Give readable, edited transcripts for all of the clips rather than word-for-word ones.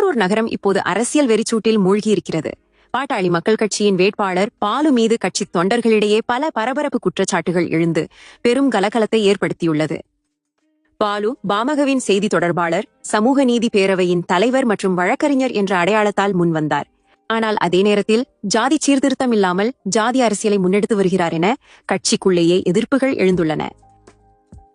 திருப்போரூர் நகரம் இப்போது அரசியல் வெறிச்சூட்டில் மூழ்கியிருக்கிறது. பாட்டாளி மக்கள் கட்சியின் வேட்பாளர் பாலு மீது கட்சி தொண்டர்களிடையே பல பரபரப்பு குற்றச்சாட்டுகள் எழுந்து பெரும் கலகலத்தை ஏற்படுத்தியுள்ளது. பாலு பாமகவின் செய்தி தொடர்பாளர், சமூக நீதி பேரவையின் தலைவர் மற்றும் வழக்கறிஞர் என்ற அடையாளத்தால் முன்வந்தார். ஆனால் அதே நேரத்தில் ஜாதி சீர்திருத்தம் இல்லாமல் ஜாதி அரசியலை முன்னெடுத்து வருகிறார் என கட்சிக்குள்ளேயே எதிர்ப்புகள் எழுந்துள்ளன.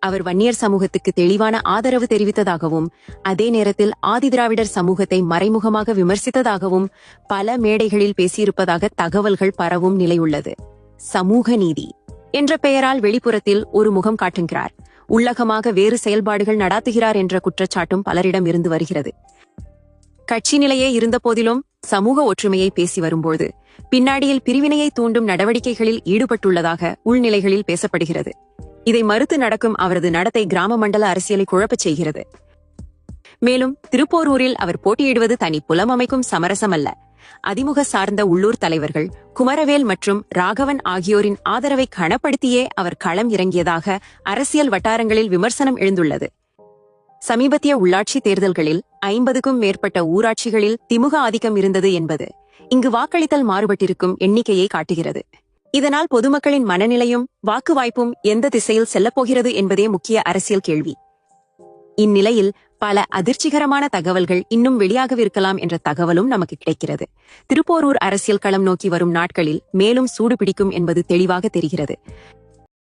அவர் வன்னியர் சமூகத்துக்கு தெளிவான ஆதரவு தெரிவித்ததாகவும் அதே நேரத்தில் ஆதிதிராவிடர் சமூகத்தை மறைமுகமாக விமர்சித்ததாகவும் பல மேடைகளில் பேசியிருப்பதாக தகவல்கள் பரவும் நிலையுள்ளது. சமூக நீதி என்ற பெயரால் வெளிப்புறத்தில் ஒரு முகம் காட்டுகிறார், உள்ளகமாக வேறு செயல்பாடுகள் நடாத்துகிறார் என்ற குற்றச்சாட்டும் பலரிடம் இருந்து வருகிறது. கட்சி நிலையே இருந்த போதிலும் சமூக ஒற்றுமையை பேசி வரும்போது பின்னாடியில் பிரிவினையை தூண்டும் நடவடிக்கைகளில் ஈடுபட்டுள்ளதாக உள்நிலைகளில் பேசப்படுகிறது. இதை மறுத்து நடக்கும் அவரது நடத்தை கிராம மண்டல அரசியலை குழப்பச் செய்கிறது. மேலும் திருப்போரூரில் அவர் போட்டியிடுவது தனி புலம் அமைக்கும் சமரசம் அல்ல. அதிமுக சார்ந்த உள்ளூர் தலைவர்கள் குமரவேல் மற்றும் ராகவன் ஆகியோரின் ஆதரவை கனப்படுத்தியே அவர் களம் இறங்கியதாக அரசியல் வட்டாரங்களில் விமர்சனம் எழுந்துள்ளது. சமீபத்திய உள்ளாட்சி தேர்தல்களில் 50க்கும் மேற்பட்ட ஊராட்சிகளில் திமுக ஆதிக்கம் இருந்தது என்பது இங்கு வாக்களித்தல் மாறுபட்டிருக்கும் எண்ணிக்கையை காட்டுகிறது. இதனால் பொதுமக்களின் மனநிலையும் வாக்கு வாய்ப்பும் எந்த திசையில் செல்லப்போகிறது என்பதே முக்கிய அரசியல் கேள்வி. இந்நிலையில் பல அதிர்ச்சிகரமான தகவல்கள் இன்னும் வெளியாகவிருக்கலாம் என்ற தகவலும் நமக்கு கிடைக்கிறது. திருப்போரூர் அரசியல் களம் நோக்கி வரும் நாட்களில் மேலும் சூடு பிடிக்கும் என்பது தெளிவாக தெரிகிறது.